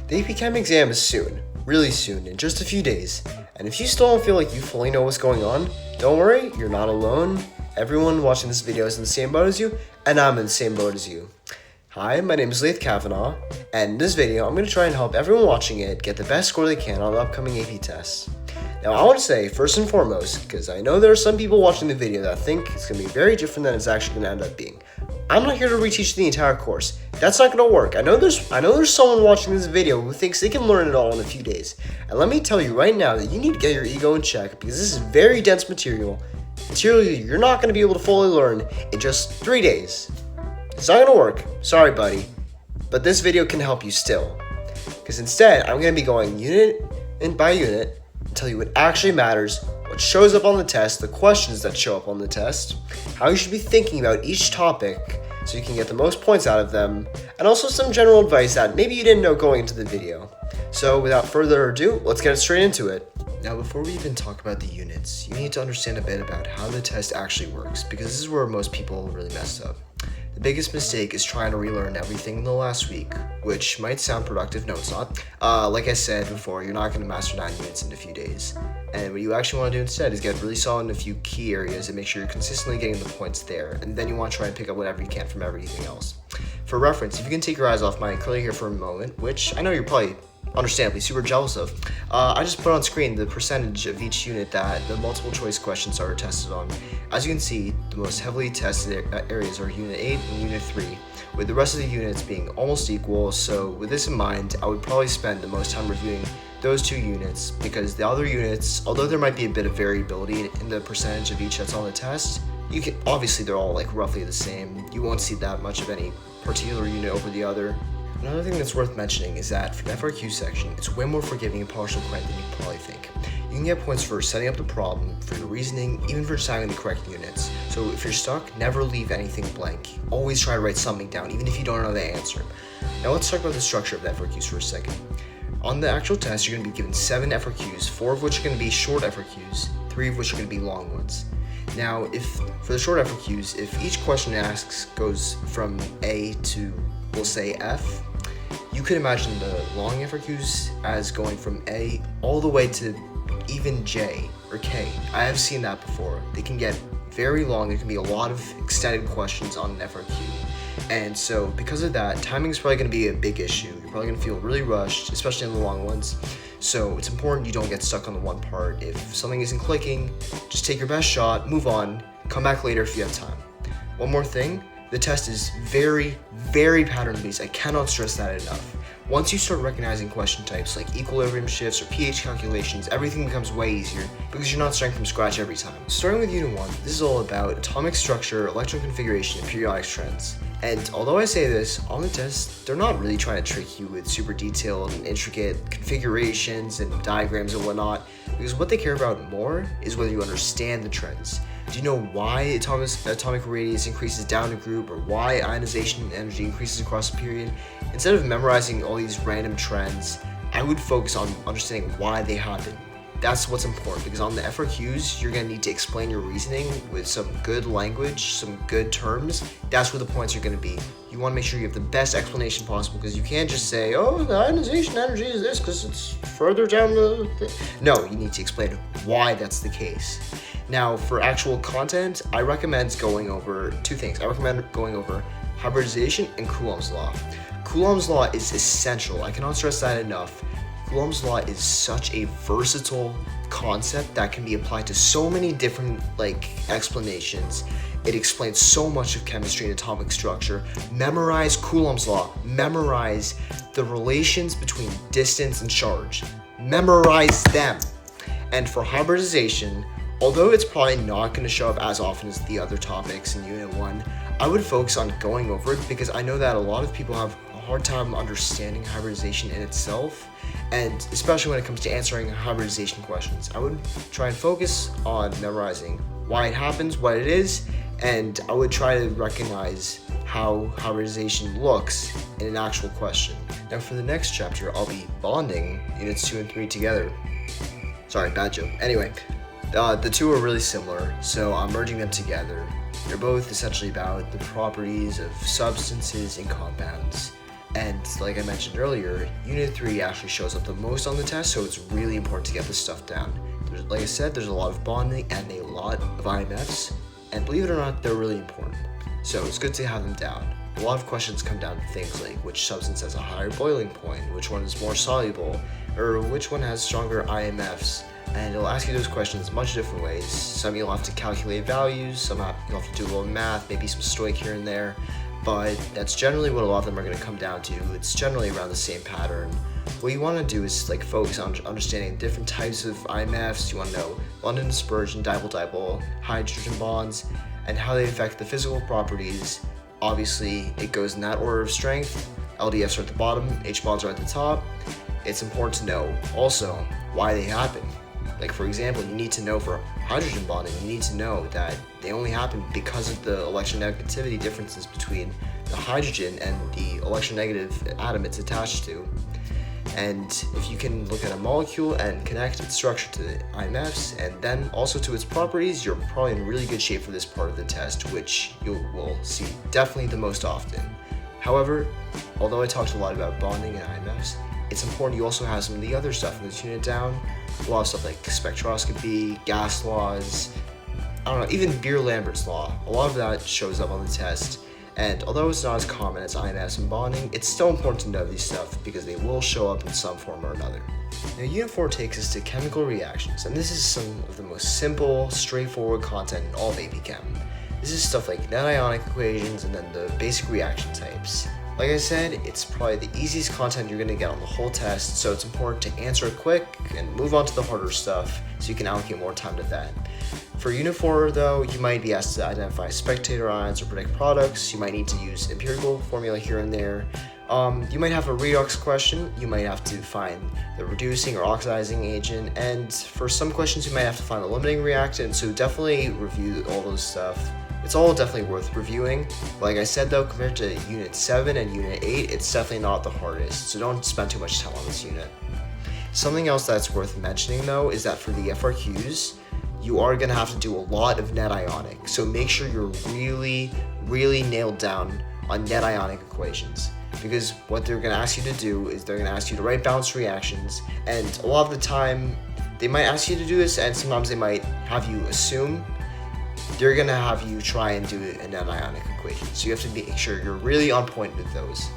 The AP Chem exam is soon, really soon, in just a few days. And if you still don't feel like you fully know what's going on, don't worry, you're not alone. Everyone watching this video is in the same boat as you, and I'm in the same boat as you. Hi, my name is Laith Kavanaugh, and in this video, I'm going to try and help everyone watching it get the best score they can on the upcoming AP tests. Now, I want to say, first and foremost, because I know there are some people watching the video that think it's going to be very different than it's actually going to end up being. I'm not here to reteach the entire course. That's not going to work. I know there's someone watching this video who thinks they can learn it all in a few days. And let me tell you right now that you need to get your ego in check because this is very dense material you're not going to be able to fully learn in just 3 days. It's not going to work. Sorry, buddy. But this video can help you still. Because instead, I'm going to be going unit by unit and tell you what actually matters, what shows up on the test, the questions that show up on the test, how you should be thinking about each topic so you can get the most points out of them, and also some general advice that maybe you didn't know going into the video. So without further ado, let's get straight into it. Now, before we even talk about the units, you need to understand a bit about how the test actually works, because this is where most people really mess up. The biggest mistake is trying to relearn everything in the last week, which might sound productive. No, it's not. Like I said before, you're not going to master 9 units in a few days. And what you actually want to do instead is get really solid in a few key areas and make sure you're consistently getting the points there. And then you want to try and pick up whatever you can from everything else. For reference, if you can take your eyes off my curly hair for a moment, which I know you're probably understandably super jealous of, I just put on screen the percentage of each unit that the multiple choice questions are tested on. As you can see, the most heavily tested areas are Unit 8 and Unit 3, with the rest of the units being almost equal. So with this in mind, I would probably spend the most time reviewing those 2 units, because the other units, although there might be a bit of variability in the percentage of each that's on the test, obviously they're all like roughly the same. You won't see that much of any particular unit over the other. Another thing that's worth mentioning is that for the FRQ section, it's way more forgiving and partial credit than you probably think. You can get points for setting up the problem, for your reasoning, even for deciding the correct units. So if you're stuck, never leave anything blank. Always try to write something down, even if you don't know the answer. Now let's talk about the structure of the FRQs for a second. On the actual test, you're going to be given 7 FRQs, 4 of which are going to be short FRQs, 3 of which are going to be long ones. Now, for the short FRQs, if each question asks goes from A to, we'll say, F, you could imagine the long FRQs as going from A all the way to even J or K. I have seen that before. They can get very long. There can be a lot of extended questions on an FRQ. And so because of that, timing is probably going to be a big issue. You're probably going to feel really rushed, especially in the long ones. So it's important you don't get stuck on the one part. If something isn't clicking, just take your best shot, move on, come back later if you have time. One more thing, the test is very, very pattern-based. I cannot stress that enough. Once you start recognizing question types like equilibrium shifts or pH calculations, everything becomes way easier because you're not starting from scratch every time. Starting with Unit 1, this is all about atomic structure, electron configuration, and periodic trends. And although I say this, on the test, they're not really trying to trick you with super detailed and intricate configurations and diagrams and whatnot, because what they care about more is whether you understand the trends. Do you know why atomic radius increases down a group, or why ionization energy increases across a period? Instead of memorizing all these random trends, I would focus on understanding why they happen. That's what's important, because on the FRQs, you're going to need to explain your reasoning with some good language, some good terms. That's where the points are going to be. You want to make sure you have the best explanation possible, because you can't just say, oh, the ionization energy is this because it's further down the thing. No, you need to explain why that's the case. Now, for actual content, I recommend going over 2 things. I recommend going over hybridization and Coulomb's law. Coulomb's law is essential. I cannot stress that enough. Coulomb's law is such a versatile concept that can be applied to so many different explanations. It explains so much of chemistry and atomic structure. Memorize Coulomb's law. Memorize the relations between distance and charge. Memorize them. And for hybridization, although it's probably not going to show up as often as the other topics in Unit 1, I would focus on going over it because I know that a lot of people have a hard time understanding hybridization in itself, and especially when it comes to answering hybridization questions. I would try and focus on memorizing why it happens, what it is, and I would try to recognize how hybridization looks in an actual question. Now for the next chapter, I'll be bonding Units 2 and 3 together. Sorry, bad joke. Anyway, the 2 are really similar, so I'm merging them together. They're both essentially about the properties of substances and compounds. And like I mentioned earlier, Unit 3 actually shows up the most on the test, so it's really important to get this stuff down. Like I said, there's a lot of bonding and a lot of IMFs, and believe it or not, they're really important. So it's good to have them down. A lot of questions come down to things like which substance has a higher boiling point, which one is more soluble, or which one has stronger IMFs. And it'll ask you those questions much different ways. Some you'll have to calculate values, some you'll have to do a little math, maybe some stoic here and there. But that's generally what a lot of them are going to come down to. It's generally around the same pattern. What you want to do is focus on understanding different types of IMFs. You want to know London dispersion, dipole-dipole, hydrogen bonds, and how they affect the physical properties. Obviously, it goes in that order of strength. LDFs are at the bottom, H bonds are at the top. It's important to know also why they happen. Like for example, you need to know for hydrogen bonding, you need to know that they only happen because of the electronegativity differences between the hydrogen and the electronegative atom it's attached to. And if you can look at a molecule and connect its structure to the IMFs and then also to its properties, you're probably in really good shape for this part of the test, which you will see definitely the most often. However, although I talked a lot about bonding and IMFs, it's important you also have some of the other stuff in this unit down. A lot of stuff like spectroscopy, gas laws, I don't know, even Beer-Lambert's law. A lot of that shows up on the test. And although it's not as common as IMFs and bonding, it's still important to know these stuff because they will show up in some form or another. Now, Unit 4 takes us to chemical reactions, and this is some of the most simple, straightforward content in all baby chem. This is stuff like net ionic equations and then the basic reaction types. Like I said, it's probably the easiest content you're going to get on the whole test, so it's important to answer it quick and move on to the harder stuff so you can allocate more time to that. For Unit 4 though, you might be asked to identify spectator ions or predict products. You might need to use empirical formula here and there. You might have a redox question. You might have to find the reducing or oxidizing agent, and for some questions you might have to find the limiting reactant, so definitely review all those stuff. It's all definitely worth reviewing. Like I said though, compared to Unit 7 and Unit 8, it's definitely not the hardest, so don't spend too much time on this unit. Something else that's worth mentioning though is that for the FRQs, you are going to have to do a lot of net ionic, so make sure you're really nailed down on net ionic equations, because what they're going to ask you to do is they're going to ask you to write balanced reactions, and a lot of the time they might ask you to do this, and sometimes they might have you assume they're going to have you try and do a net ionic equation, so you have to make sure you're really on point with those.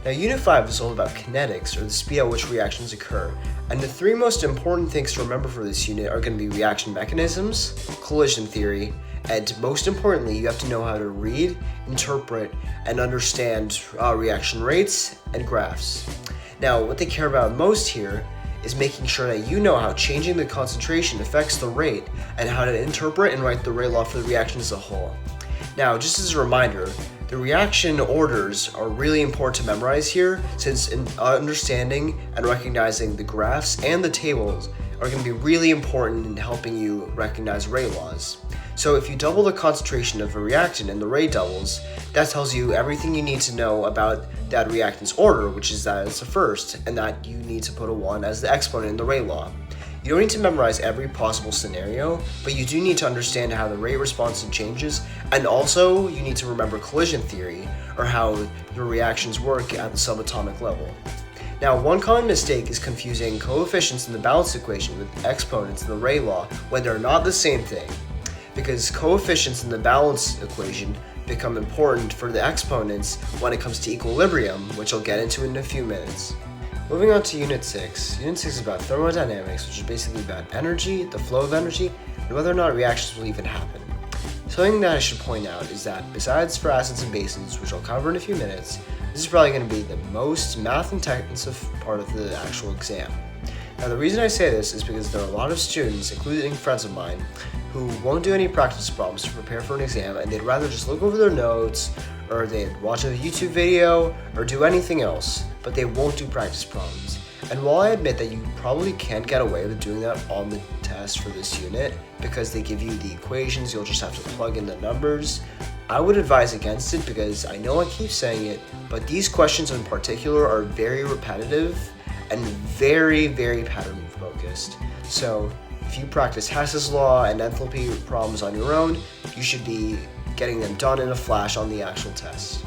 Now, Unit 5 is all about kinetics, or the speed at which reactions occur, and the three most important things to remember for this unit are going to be reaction mechanisms, collision theory, and most importantly, you have to know how to read, interpret, and understand reaction rates and graphs. Now, what they care about most here is making sure that you know how changing the concentration affects the rate and how to interpret and write the rate law for the reaction as a whole. Now, just as a reminder, the reaction orders are really important to memorize here, since in understanding and recognizing the graphs and the tables are going to be really important in helping you recognize rate laws. So if you double the concentration of a reactant and the rate doubles, that tells you everything you need to know about that reactant's order, which is that it's a first, and that you need to put a 1 as the exponent in the rate law. You don't need to memorize every possible scenario, but you do need to understand how the rate response changes, and also you need to remember collision theory, or how the reactions work at the subatomic level. Now, one common mistake is confusing coefficients in the balance equation with exponents in the rate law when they're not the same thing, because coefficients in the balance equation become important for the exponents when it comes to equilibrium, which I'll get into in a few minutes. Moving on to Unit 6. Unit 6 is about thermodynamics, which is basically about energy, the flow of energy, and whether or not reactions will even happen. Something that I should point out is that besides for acids and bases, which I'll cover in a few minutes, this is probably going to be the most math-intensive part of the actual exam. Now, the reason I say this is because there are a lot of students, including friends of mine, who won't do any practice problems to prepare for an exam, and they'd rather just look over their notes, or they'd watch a YouTube video, or do anything else, but they won't do practice problems. And while I admit that you probably can't get away with doing that on the test for this unit, because they give you the equations, you'll just have to plug in the numbers, I would advise against it, because I know I keep saying it, but these questions in particular are very repetitive and very pattern focused. So if you practice Hess's law and enthalpy problems on your own, you should be getting them done in a flash on the actual test.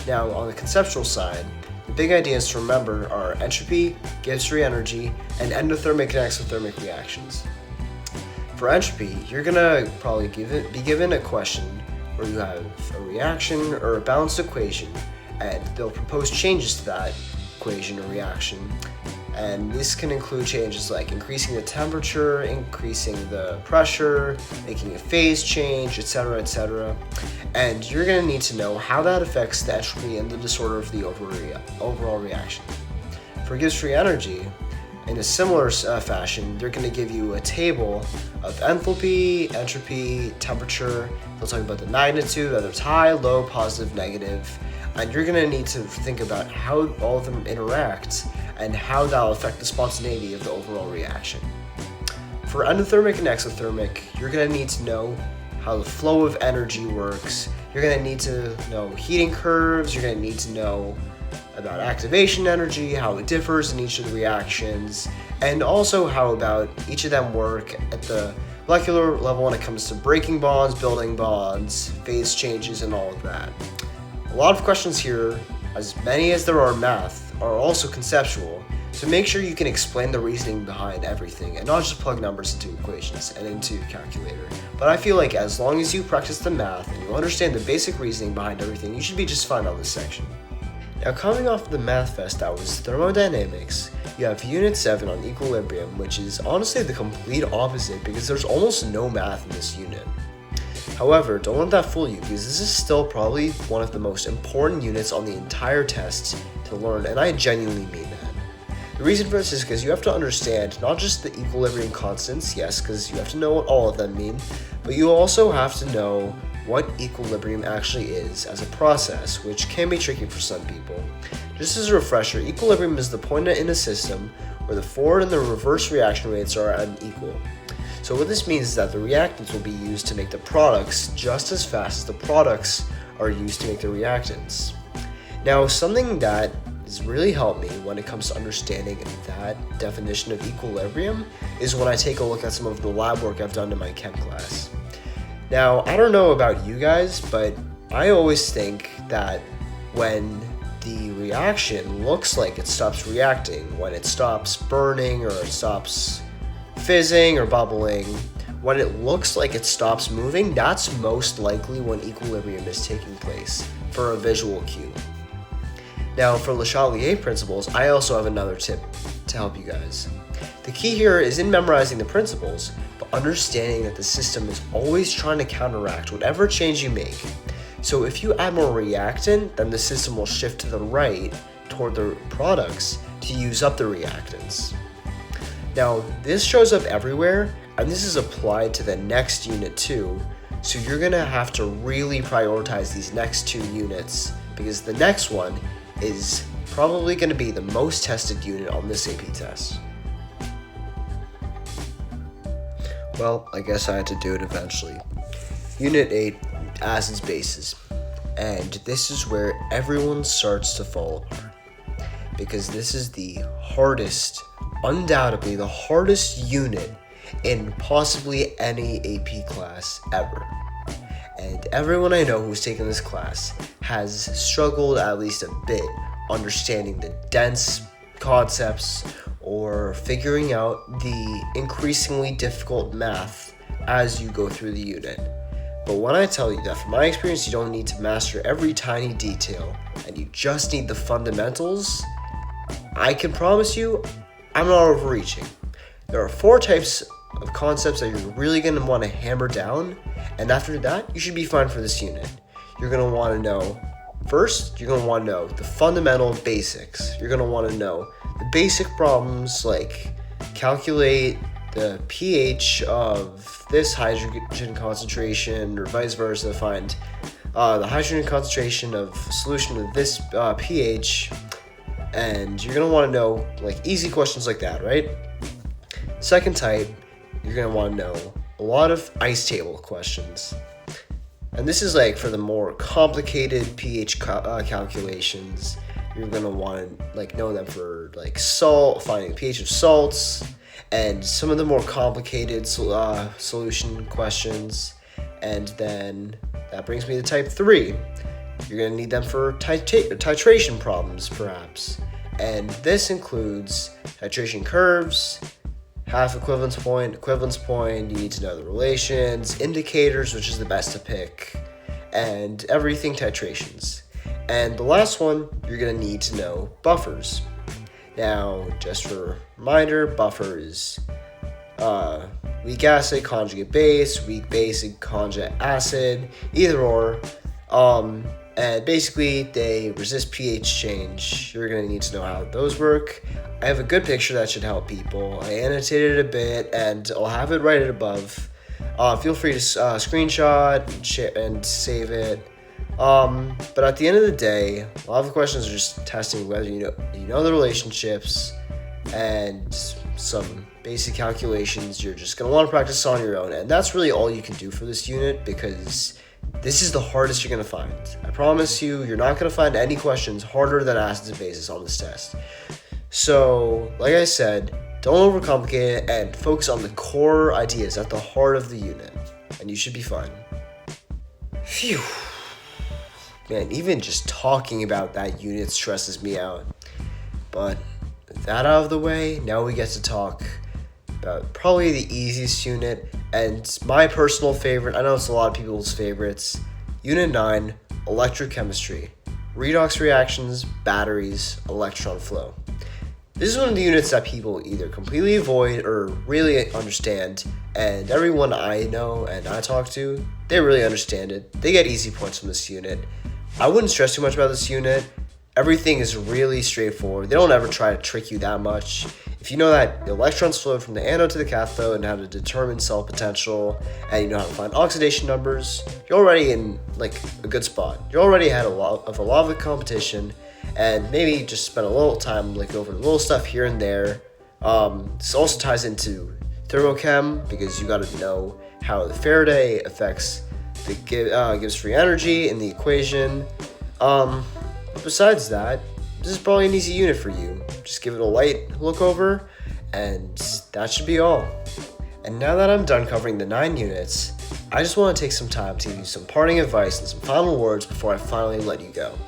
Now, on the conceptual side, The big ideas to remember are entropy, gives free energy, and endothermic and exothermic reactions. For entropy, you're gonna probably be given a question where you have a reaction or a balanced equation, and they'll propose changes to that equation or reaction. And this can include changes like increasing the temperature, increasing the pressure, making a phase change, etc., etc. And you're going to need to know how that affects the entropy and the disorder of the overall reaction. For gives free energy, in a similar fashion, they're going to give you a table of enthalpy, entropy, temperature. They'll talk about the magnitude, whether it's high, low, positive, negative. And you're going to need to think about how all of them interact and how that'll affect the spontaneity of the overall reaction. For endothermic and exothermic, you're going to need to know how the flow of energy works. You're going to need to know heating curves. You're going to need to know about activation energy, how it differs in each of the reactions, and also how about each of them work at the molecular level when it comes to breaking bonds, building bonds, phase changes, and all of that. A lot of questions here, as many as there are math, are also conceptual, so make sure you can explain the reasoning behind everything and not just plug numbers into equations and into a calculator. But I feel like as long as you practice the math and you understand the basic reasoning behind everything, you should be just fine on this section. Now, coming off the math fest that was Thermodynamics, you have Unit 7 on equilibrium, which is honestly the complete opposite because there's almost no math in this unit. However, don't let that fool you because this is still probably one of the most important units on the entire test to learn, and I genuinely mean that. The reason for this is because you have to understand not just the equilibrium constants, yes, because you have to know what all of them mean, but you also have to know what equilibrium actually is as a process, which can be tricky for some people. Just as a refresher, equilibrium is the point in a system where the forward and the reverse reaction rates are unequal. So what this means is that the reactants will be used to make the products just as fast as the products are used to make the reactants. Now, something that has really helped me when it comes to understanding that definition of equilibrium is when I take a look at some of the lab work I've done in my chem class. Now, I don't know about you guys, but I always think that when the reaction looks like it stops reacting, when it stops burning or it stops fizzing or bubbling, when it looks like it stops moving, that's most likely when equilibrium is taking place for a visual cue. Now, for Le Chatelier principles, I also have another tip to help you guys. The key here is in memorizing the principles, but understanding that the system is always trying to counteract whatever change you make. So if you add more reactant, then the system will shift to the right toward the products to use up the reactants. Now, this shows up everywhere, and this is applied to the next unit too, so you're gonna have to really prioritize these next two units because the next one is probably gonna be the most tested unit on this AP test. Well, I guess I had to do it eventually. Unit 8, acids, bases. And this is where everyone starts to fall apart because this is the hardest, undoubtedly the hardest unit in possibly any AP class ever. And everyone I know who's taken this class has struggled at least a bit understanding the dense concepts or figuring out the increasingly difficult math as you go through the unit. But when I tell you that from my experience you don't need to master every tiny detail and you just need the fundamentals, I can promise you I'm not overreaching. There are 4 types of concepts that you're really going to want to hammer down, and after that you should be fine for this unit. You're going to want to know, first, you're going to want to know the fundamental basics. You're going to want to know the basic problems like calculate the pH of this hydrogen concentration or vice versa, find the hydrogen concentration of solution with this pH, and you're going to want to know like easy questions like that, right? Second type, you're going to want to know a lot of ice table questions. And this is like for the more complicated pH calculations. You're going to want to like know them for like salt, finding the pH of salts, and some of the more complicated solution questions. And then that brings me to type 3. You're you're going to need them for titration problems, perhaps. And this includes titration curves, half equivalence point, you need to know the relations, indicators, which is the best to pick, and everything titrations. And the last one, you're going to need to know buffers. Now, just for a reminder, buffers, weak acid, conjugate base, weak base, conjugate acid, either or. And basically, they resist pH change. You're going to need to know how those work. I have a good picture that should help people. I annotated it a bit, and I'll have it right above. Feel free to screenshot and share and save it. But at the end of the day, a lot of the questions are just testing whether you know the relationships and some basic calculations. You're just going to want to practice on your own, and that's really all you can do for this unit, because this is the hardest you're going to find. I promise you're not going to find any questions harder than acids and bases on this test. So, like I said, don't overcomplicate it and focus on the core ideas at the heart of the unit, and you should be fine. Phew. Man, even just talking about that unit stresses me out. But with that out of the way, now we get to talk about probably the easiest unit, and my personal favorite. I know it's a lot of people's favorites. Unit 9, Electrochemistry. Redox reactions, batteries, electron flow. This is one of the units that people either completely avoid or really understand, and everyone I know and I talk to, they really understand it. They get easy points from this unit. I wouldn't stress too much about this unit. Everything is really straightforward. They don't ever try to trick you that much. If you know that electrons flow from the anode to the cathode and how to determine cell potential, and you know how to find oxidation numbers, you're already in like a good spot. You already had a lot of the competition, and maybe just spend a little time like over the little stuff here and there. This also ties into thermochem, because you got to know how the Faraday affects the gives free energy in the equation. Besides that, this is probably an easy unit for you. Just give it a light look over, and that should be all. And now that I'm done covering the 9 units, I just want to take some time to give you some parting advice and some final words before I finally let you go.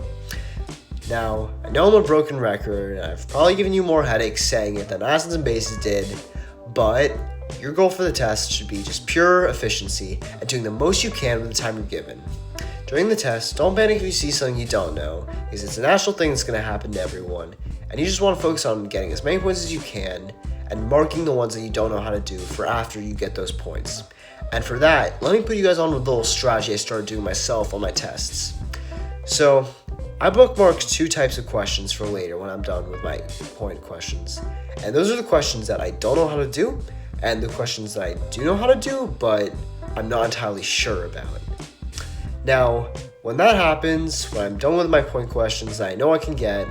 Now, I know I'm a broken record, and I've probably given you more headaches saying it than acids and bases did, but your goal for the test should be just pure efficiency and doing the most you can with the time you're given. During the test, don't panic if you see something you don't know, because it's a natural thing that's going to happen to everyone, and you just want to focus on getting as many points as you can and marking the ones that you don't know how to do for after you get those points. And for that, let me put you guys on with a little strategy I started doing myself on my tests. So, I bookmarked 2 types of questions for later when I'm done with my point questions. And those are the questions that I don't know how to do, and the questions that I do know how to do, but I'm not entirely sure about. Now, when that happens, when I'm done with my point questions that I know I can get,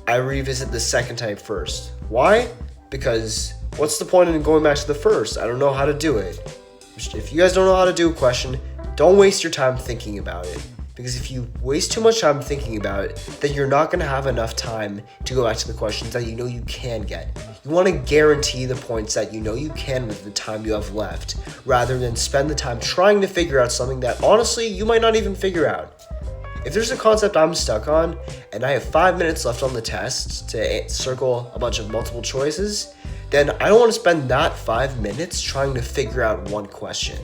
I revisit the second type first. Why? Because what's the point in going back to the first? I don't know how to do it. If you guys don't know how to do a question, don't waste your time thinking about it. Because if you waste too much time thinking about it, then you're not going to have enough time to go back to the questions that you know you can get. You want to guarantee the points that you know you can with the time you have left, rather than spend the time trying to figure out something that honestly you might not even figure out. If there's a concept I'm stuck on, and I have 5 minutes left on the test to circle a bunch of multiple choices, then I don't want to spend that 5 minutes trying to figure out one question.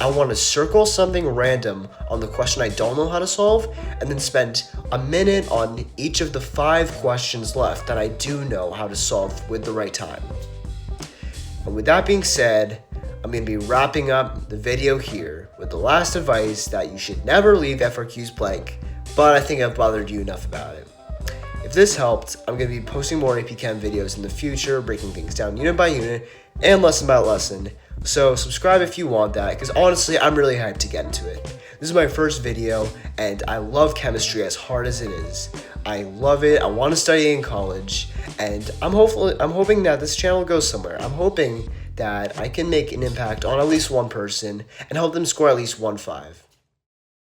I want to circle something random on the question I don't know how to solve, and then spend a minute on each of the 5 questions left that I do know how to solve with the right time. And with that being said, I'm going to be wrapping up the video here with the last advice that you should never leave FRQs blank, but I think I've bothered you enough about it. If this helped, I'm going to be posting more AP Chem videos in the future, breaking things down unit by unit and lesson by lesson. So subscribe if you want that, because honestly, I'm really hyped to get into it. This is my first video, and I love chemistry as hard as it is. I love it. I want to study in college, and I'm hoping that this channel goes somewhere. I'm hoping that I can make an impact on at least one person and help them score at least 1.5.